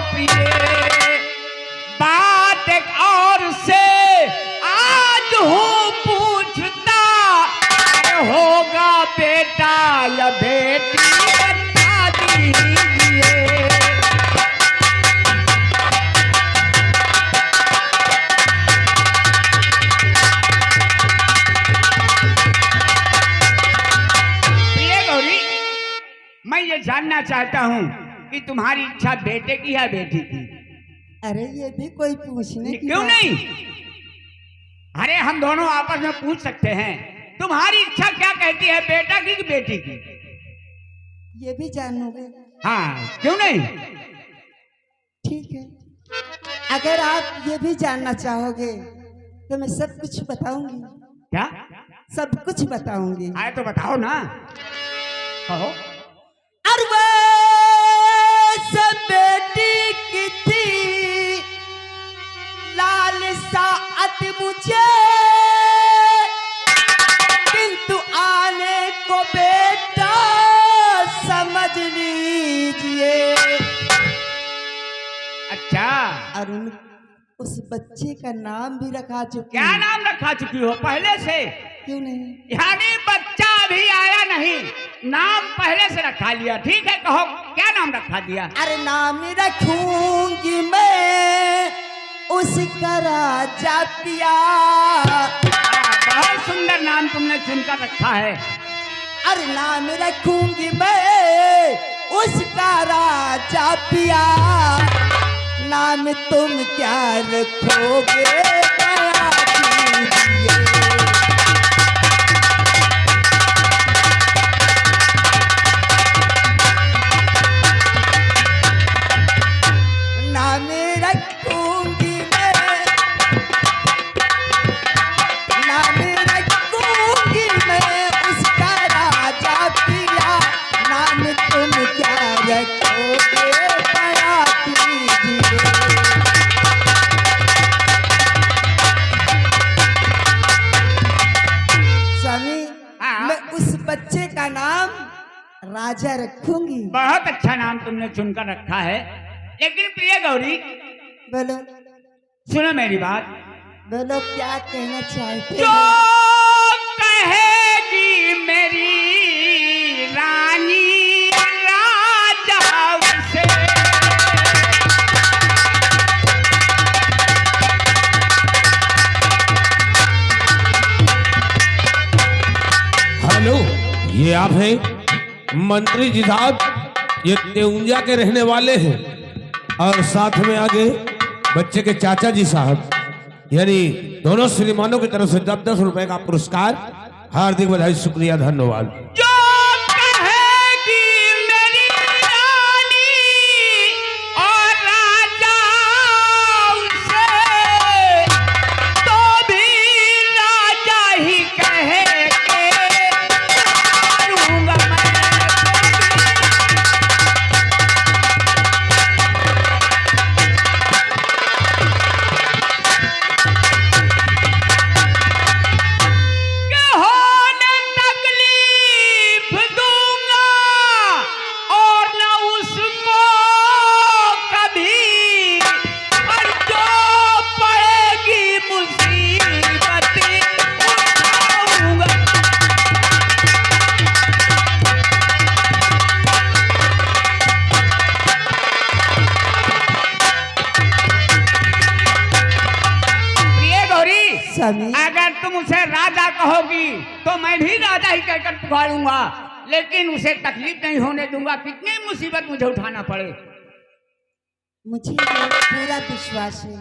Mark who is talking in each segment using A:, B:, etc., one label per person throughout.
A: प्रिय बात एक और से आज हूँ पूछता, अरे होगा बेटा या बेटी बता दीजिए। मैं ये जानना चाहता हूँ कि तुम्हारी इच्छा बेटे की है बेटी की?
B: अरे ये भी कोई पूछने की
A: क्यों
B: बात
A: नहीं? अरे हम दोनों आपस में पूछ सकते हैं। तुम्हारी इच्छा क्या कहती है, बेटा की कि बेटी की?
B: ये भी जानोगे?
A: हाँ, क्यों नहीं?
B: ठीक है, अगर आप ये भी जानना चाहोगे तो मैं सब कुछ बताऊंगी।
A: क्या?
B: सब कुछ बताऊंगी।
A: आए तो बताओ ना, कहो।
B: सब बेटी की थी लालसा अति मुझे, किंतु आने को बेटा समझ लीजिए।
A: अच्छा,
B: और उस बच्चे का नाम भी रखा चुकी।
A: क्या नाम रखा चुकी हो पहले से?
B: क्यों नहीं?
A: यानी बच्चा अभी आया नहीं, नाम पहले से रखा लिया। ठीक है, कहो क्या नाम रखा दिया?
B: अरे नाम रखूंगी मैं उसका राजा पिया।
A: बहुत सुंदर नाम तुमने चुनकर रखा है।
B: अरे नाम रखूंगी मैं उसका राजा पिया। नाम तुम क्या रखोगे दया कीजिए। नाम रखूंगी मैं, नाम रखूंगी मैं उसका राजा पिया। नाम तुम क्या रखोगे दया कीजिए। स्वामी, मैं उस बच्चे का नाम राजा रखूंगी।
A: बहुत अच्छा नाम तुमने चुनकर रखा है। लेकिन प्रिय गौरी,
B: बोलो
A: सुनो मेरी बात।
B: बोलो, क्या कहना चाहते
A: जो
B: हो?
A: कहेगी मेरी रानी राजा से,
C: हेलो, ये आप हैं? मंत्री जी साहब ये तेउंजा के रहने वाले हैं और साथ में आगे बच्चे के चाचा जी साहब, यानी दोनों श्रीमानों की तरफ से 10-10 रुपए का पुरस्कार। हार्दिक बधाई, शुक्रिया, धन्यवाद।
A: जो कहेगी मेरी रानी और राजा से, तो भी राजा ही कहेंगे मारूंगा मैं। अगर तुम उसे राजा कहोगी तो मैं भी राजा ही कहकर पुकारूंगा, लेकिन उसे तकलीफ नहीं होने दूंगा, कितनी मुसीबत मुझे उठाना पड़े।
B: मुझे पूरा विश्वास है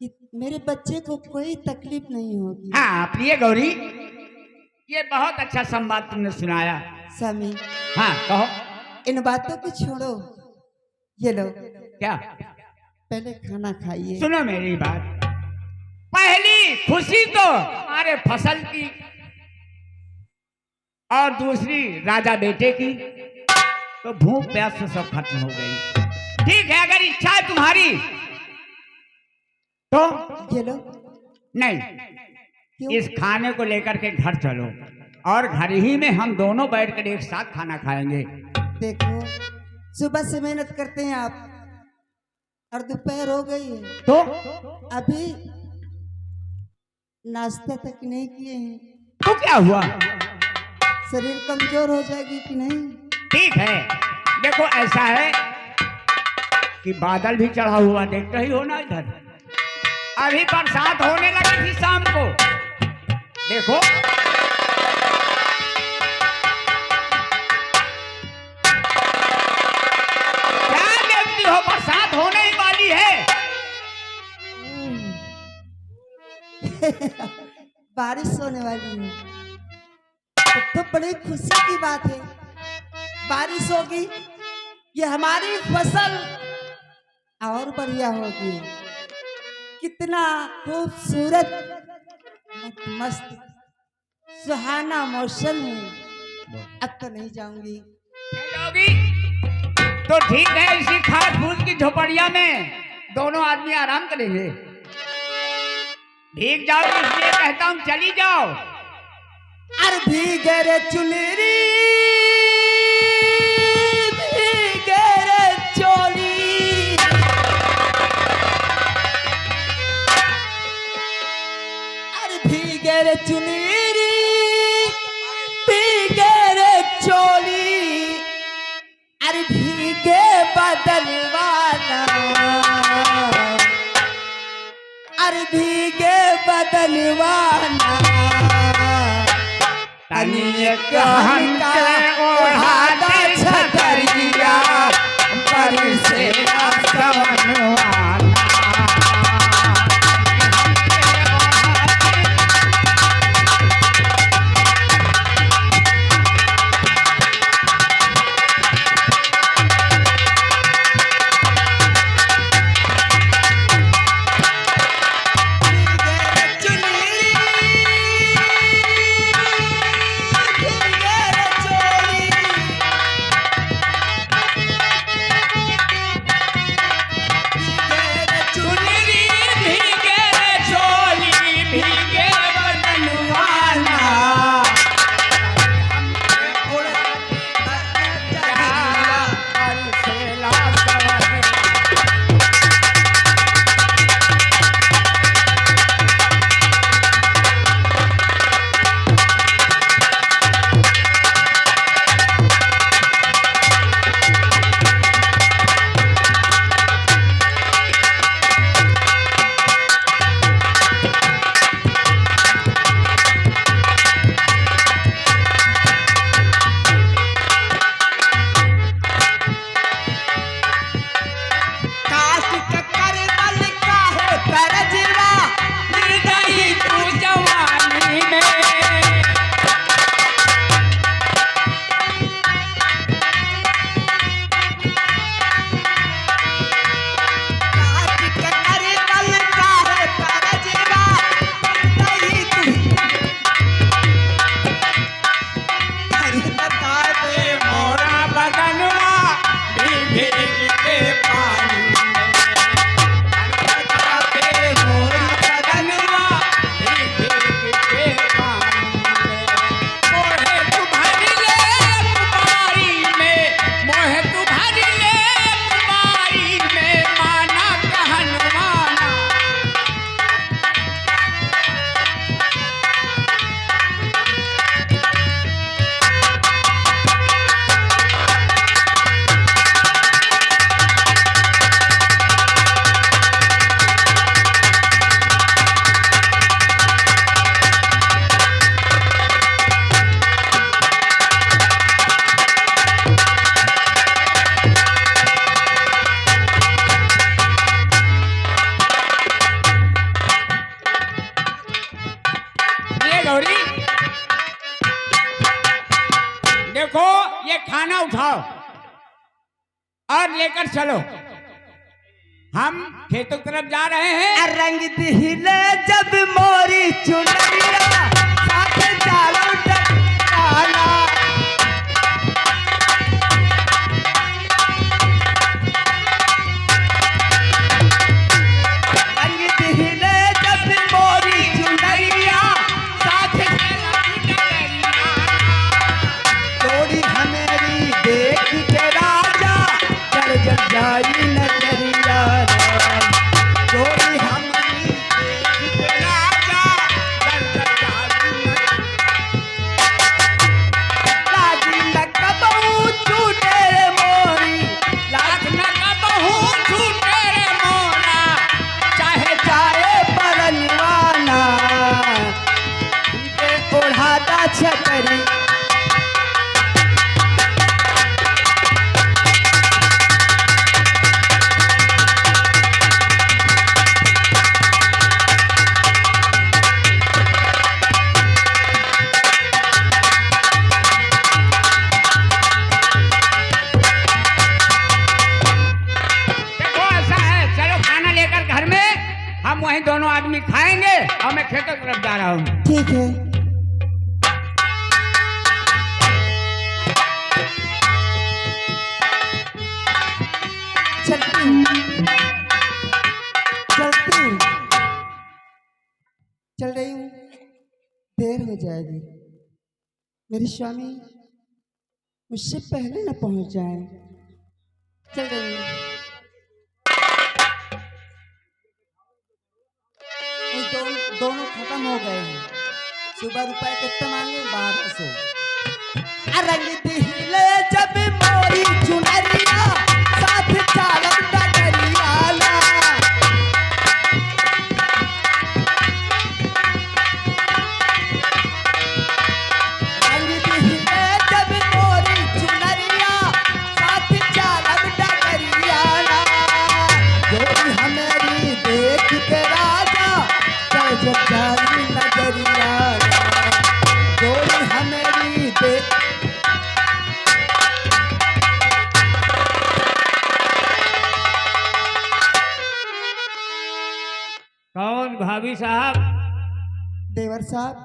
B: कि मेरे बच्चे को कोई तकलीफ नहीं होगी।
A: हाँ प्रिय गौरी, ये बहुत अच्छा संवाद तुमने सुनाया।
B: स्वामी,
A: हाँ कहो।
B: इन बातों को छोड़ो, ये लो।
A: क्या?
B: पहले खाना खाइए।
A: सुनो मेरी बात, पहली खुशी तो हमारे फसल की और दूसरी राजा बेटे की, तो भूख प्यास से सब खत्म हो गई। ठीक है, अगर इच्छा है तुम्हारी तो
B: ये लो।
A: नहीं,
B: क्यों?
A: इस खाने को लेकर के घर चलो और घर ही में हम दोनों बैठकर एक साथ खाना खाएंगे।
B: देखो, सुबह से मेहनत करते हैं आप, और दोपहर हो गई है,
A: तो
B: अभी नाश्ता तक नहीं किए हैं।
A: तो क्या हुआ?
B: शरीर कमजोर हो जाएगी कि नहीं?
A: ठीक है, देखो ऐसा है कि बादल भी चढ़ा हुआ देखते ही हो ना इधर, अभी बरसात होने लगी थी शाम को। देखो क्या देखती हो, बरसात होने ही वाली है।
B: बारिश होने वाली है तो बड़ी खुशी की बात है। बारिश होगी, ये हमारी फसल और बढ़िया होगी। कितना खूबसूरत मस्त सुहाना मौसम है। अब तो नहीं जाऊंगी।
A: जाओगी तो ठीक है, इसी खास फूस की झोपड़िया में दोनों आदमी आराम करेंगे। भीग जाओ इसलिए कहता हूँ, चली जाओ।
B: अरे भीगे रे चुनरी, भीगे रे चोली, अरे भीगे रे चुनरी, भीगे रे चोली, अरे भीगे बदलवाना, अरे भीगे बदलवाना,
A: छतरिया बरसे देखो ये खाना उठाओ और लेकर चलो, हम खेतों की तरफ जा रहे हैं।
B: रंग दिहिले जब मोरी चुनरिया साथ चारों डकाना, रंग दिहिले जब मोरी चुनरिया साथ जोड़ी हमेरी देख के राजा चढ़ जाई नजरिया।
A: हम वहीं दोनों आदमी खाएंगे और मैं खेतों की तरफ जा रहा हूँ।
B: ठीक है। चलती हूँ, चलती हूँ, चल रही हूँ। देर हो जाएगी, मेरे स्वामी मुझसे पहले न पहुंच जाए। चल रही हूँ। दोनों खत्म हो गए हैं। सुबह रुपए कितना मांगे? 1200। रंग दिले जब मोरी चुनरिया साथ चालम डगरियाला। रंग दिले जब मोरी चुनरिया साथ चालम डगरियाला। जोड़ी हमारी देख के राजा जब जानी नजरियाला। जोड़ी हमारी देख
A: कौन भाभी साहब?
B: देवर साहब,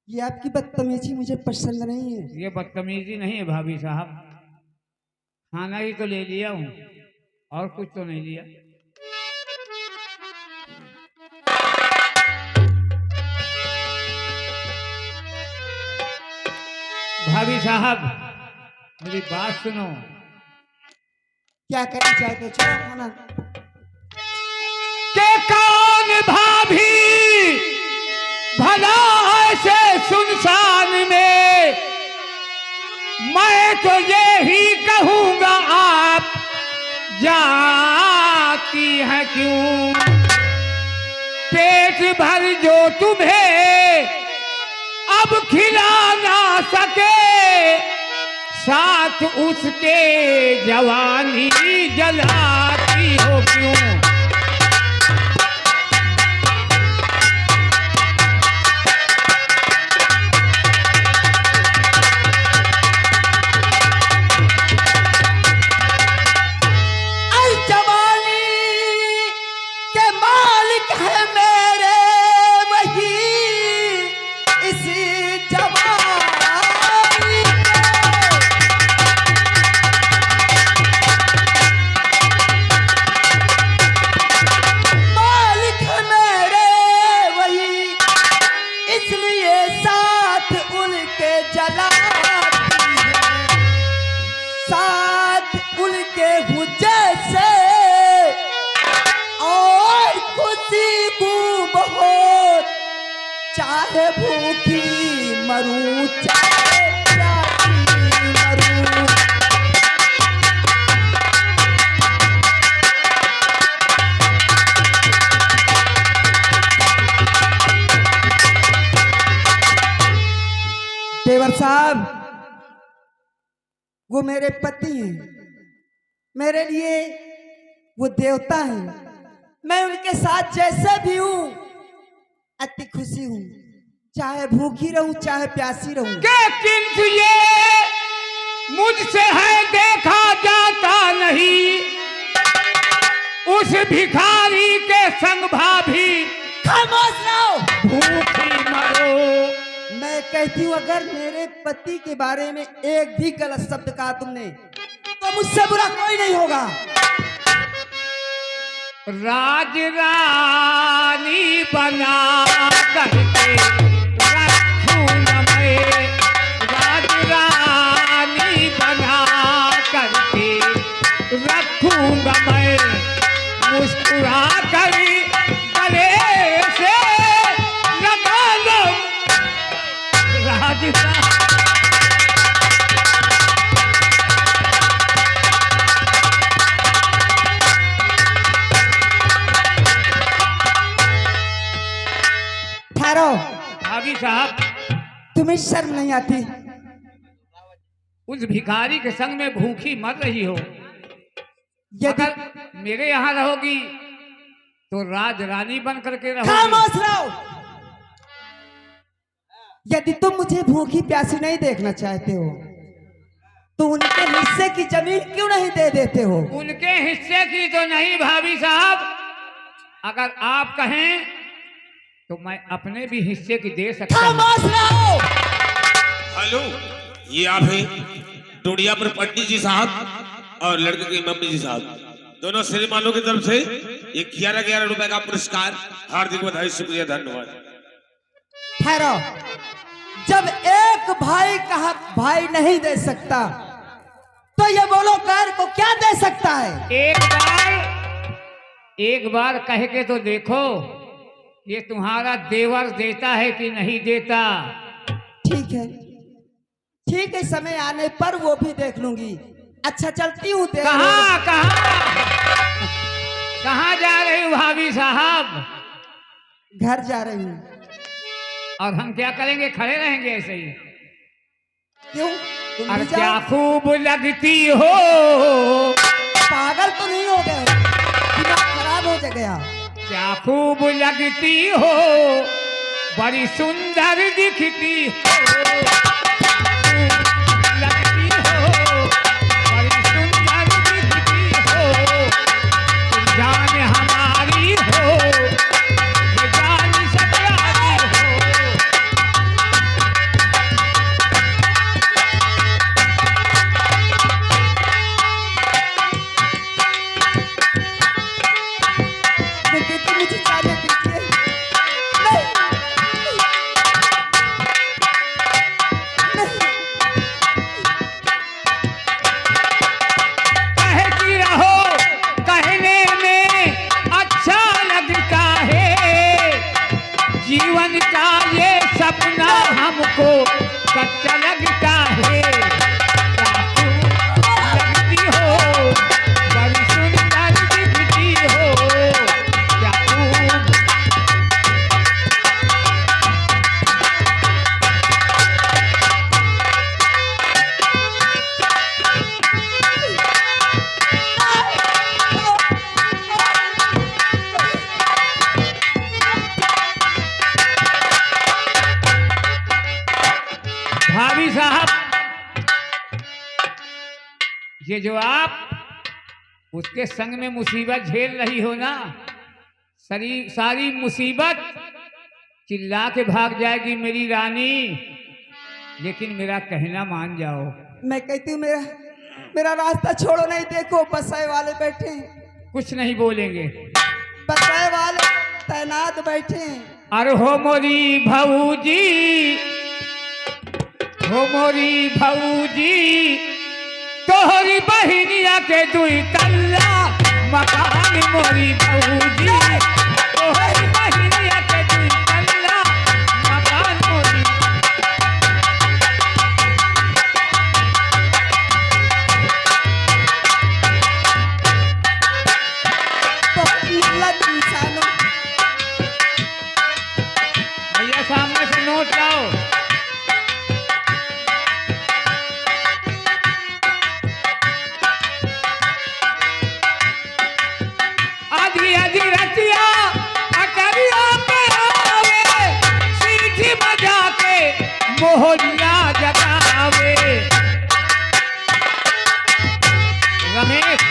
B: ये आपकी बदतमीजी मुझे पसंद नहीं है।
A: ये बदतमीजी नहीं है भाभी साहब, खाना ही तो ले लिया हूँ और कुछ तो नहीं लिया। भाभी साहब मेरी बात सुनो।
B: क्या करना चाहते हो? छोड़ो खाना।
A: के कौन भाभी भला ऐसे सुनसान में, मैं तो ये ही कहूंगा आप जाती है क्यों। पेट भर जो तुम्हें अब खिला ना सके, साथ उसके जवानी जलाती हो क्यों।
B: चाहे भूखी मरूं चाहे प्यासी मरूं। देवर साहब, वो मेरे पति हैं, मेरे लिए वो देवता हैं। मैं उनके साथ जैसे भी हूँ अति खुशी हूँ, चाहे भूखी रहूं चाहे प्यासी रहूं।
A: किंतु ये मुझसे है देखा जाता नहीं, उस भिखारी के संग भाभी
B: खामोश रहो,
A: भूखी मरो।
B: मैं कहती हूँ अगर मेरे पति के बारे में एक भी गलत शब्द कहा तुमने तो मुझसे बुरा कोई नहीं होगा।
A: राज रानी बना करके रखूंगा मैं, राज रानी बना करके रखूंगा मैं, मुस्कुरा कर गले से लगा लो राज भाभी साहब,
B: तुम्हें शर्म नहीं आती?
A: उस भिखारी के संग में भूखी मर रही हो, अगर मेरे यहाँ रहोगी तो राज रानी बन करके रहोगी।
B: खामोश रहो। यदि तुम मुझे भूखी प्यासी नहीं देखना चाहते हो तो उनके हिस्से की जमीन क्यों नहीं दे देते हो?
A: उनके हिस्से की तो नहीं भाभी साहब, अगर आप कहें तो मैं अपने भी हिस्से की दे सकता हूं।
B: खामोश रहो।
C: हेलो, ये आप हैं डोडिया पर पंडित जी साहब और लड़के के मम्मी जी साहब, दोनों श्रीमानों की तरफ से ये 11-11 रुपए का पुरस्कार, हार्दिक बधाई, शुक्रिया, धन्यवाद।
B: ठहरो, जब एक भाई का हक भाई नहीं दे सकता तो ये बोलो गैर को क्या दे सकता है?
A: एक बार कह के तो देखो, ये तुम्हारा देवर देता है कि नहीं देता।
B: ठीक है, ठीक है, समय आने पर वो भी देख लूंगी। अच्छा चलती हूँ।
A: कहाँ जा रही हो भाभी साहब?
B: घर जा रही हूँ।
A: और हम क्या करेंगे? खड़े रहेंगे ऐसे ही?
B: क्यों? तुम
A: और
B: भी जाओ।
A: क्या खूब लगती हो।
B: पागल तो नहीं हो गए? दिमाग खराब हो गया?
A: क्या खूब लगती हो, बड़ी सुंदर दिखती हो। लगती हो, बड़ी सुंदर दिखती हो। तुम जान हमारी हो, ये जान से प्यारी हो।
B: मुझे जाने दीजिए। नहीं, नहीं।
A: कहती रहो, कहने में अच्छा लगता है। जीवन का ये सपना हमको सच्चा लगता है। लगती हो, बड़ी सुंदर दिखती हो। क्या खूब भाभी साहब, ये जो आप उसके संग में मुसीबत झेल रही हो ना, सारी मुसीबत चिल्ला के भाग जाएगी मेरी रानी। लेकिन मेरा कहना मान जाओ।
B: मैं कहती हूँ मेरा रास्ता छोड़ो। नहीं, देखो बसाए वाले बैठे हैं।
A: कुछ नहीं बोलेंगे।
B: बसाए वाले तैनात बैठे हैं।
A: अरे हो मोरी भौजी, हो मोरी भौजी, तोहरी बहिनिया के दुई तल्ला मकान। मोरी भौजी, तोहरी बहिनिया के दुई तल्ला मकान। मोरी
B: बहुत निर्लज्ज इंसान हो।
A: भैया सामने से नोट लाओ। आधी आधी रतिया अटरिया पे आवे, सीटी बजा के मोहरिया जगावे। रमेश,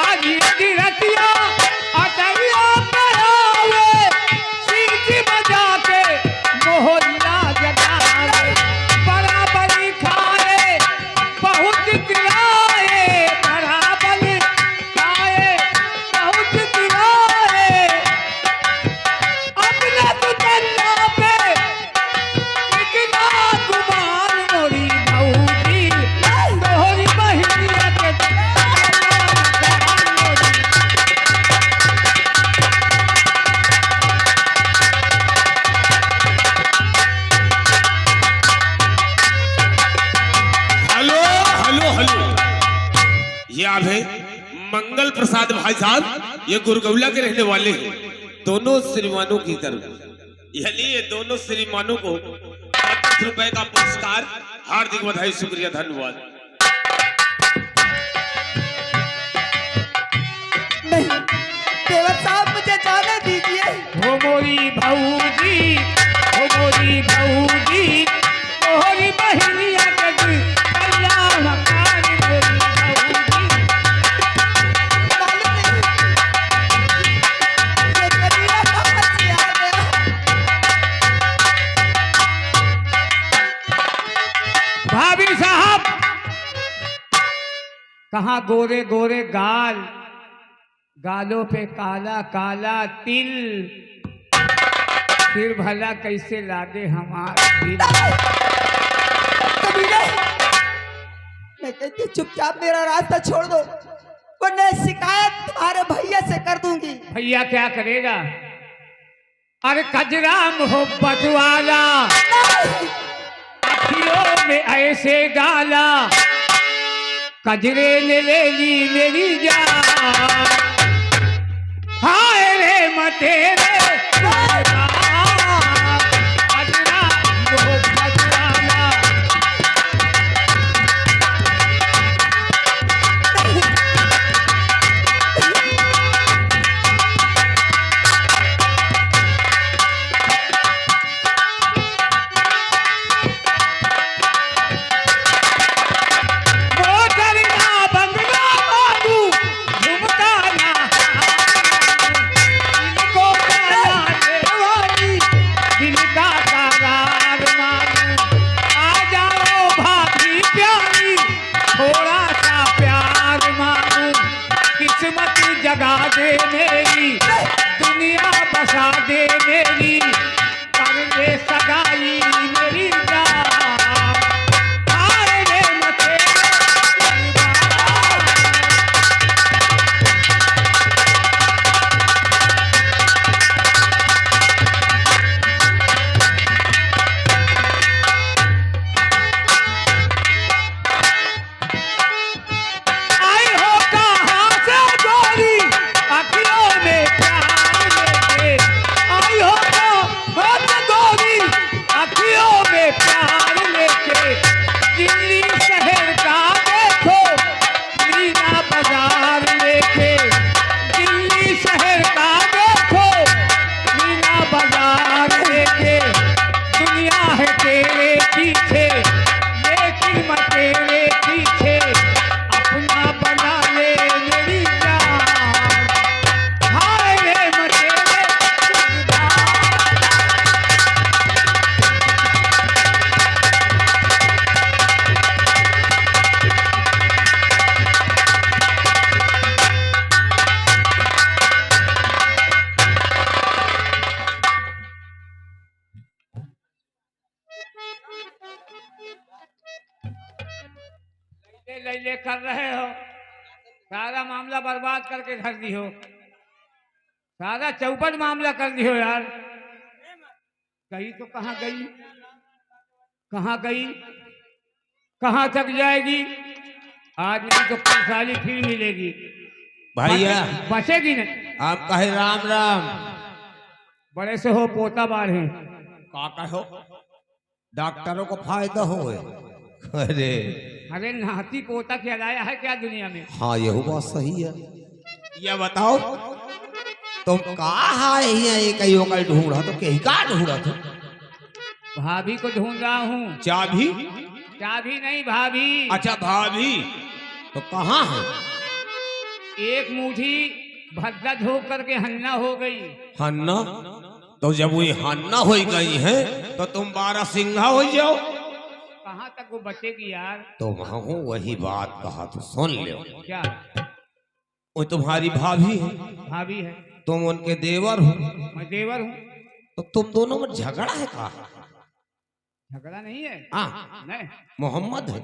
A: आधी आधी रतिया अटरिया पे आवे, सीटी बजा के मोहरिया जगावे। बराबरी खाए बहुत गिराए, बराबरी खाए बहुत गिराए। अपना तो तल्ला पे इतना गुमान। मोरी भौजी, तोहरी बहिनिया के तल्ला मकान। मोरी
C: हेलो हेलो हेलो, ये आप हैं मंगल प्रसाद भाई साहब, ये गुरगौला के रहने वाले हैं। दोनों श्रीमानों की तरफ यानी ये दोनों श्रीमानों को 10 रुपए का पुरस्कार, हार्दिक बधाई, शुक्रिया, धन्यवाद।
B: नहीं, देवर साहब मुझे जाने दीजिए।
A: हो मोरी भौजी, हो मोरी भौजी, तोहरी बहिनिया के दुई तल्ला मकान। मोरी कहाँ गोरे गोरे गाल, गालों पे काला काला तिल, फिर भला कैसे लागे हमारा दिल।
B: कभी नहीं, मैं कहती हूँ चुपचाप मेरा रास्ता छोड़ दो, वरना शिकायत तुम्हारे भैया से कर दूंगी।
A: भैया क्या करेगा? अरे कजरा मोहब्बत वाला अखियों में ऐसे डाला, कजरे ने ले ली मेरी जान, हाय रे मतेरे कजरा मोहब्बत वाला। जगा दे मेरी, दुनिया बसा दे मेरी, कर ले सगाई मेरी जान, हाय रे मतेरे ले कर रहे हो, सारा मामला बर्बाद करके धर दी हो, सारा चौपट मामला कर दी हो यार। गई तो कहाँ गई, कहाँ गई, कहाँ तक जाएगी? आज नहीं तो कल साली फिर मिलेगी
C: भैया।
A: बचेगी नहीं।
C: आप कहे राम राम।
A: बड़े से हो पोता बार हैं,
C: का कहो डॉक्टरों को फायदा हो। अरे
A: अरे नाती पोता कहलाया है क्या दुनिया में?
C: हाँ यह बात सही है। ये बताओ तुम कहा है ये कहीं का ढूंढा तो कहीं का ढूंढा था?
A: भाभी को ढूंढ रहा हूँ।
C: चाबी?
A: चाबी नहीं भाभी।
C: अच्छा भाभी, तो कहाँ है?
A: एक मुट्ठी भद्दा धो करके हन्ना हो गई।
C: हन्ना? तो जब वो हन्ना हो गई है तो तुम 12 सिंघा हो जाओ।
A: कहाँ तक वो बचेगी यार?
C: तो वही बात कहा तो सुन लो।
A: क्या?
C: वो तुम्हारी भाभी है,
A: भाभी है,
C: तुम उनके देवर हो।
A: मैं देवर हूँ।
C: तो तुम दोनों में झगड़ा है? कहा
A: झगड़ा नहीं है।
C: हाँ
A: नहीं,
C: मोहम्मद है।